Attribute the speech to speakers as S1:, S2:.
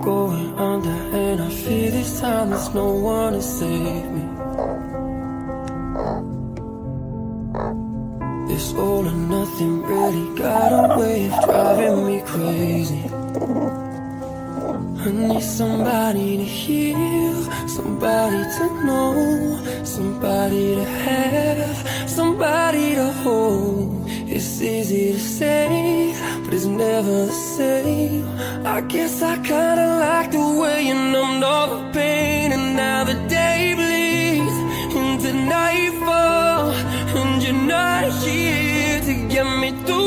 S1: going under, and I fear this time there's no one to save me. This all or nothing really got a way of driving me crazy. I need somebody to heal, somebody to know, somebody to have, somebody to hold. It's easy to say, but it's never the same. I guess I kinda like the way you numbed all the pain, and now the day bleeds into nightfall, and you're not here to get me through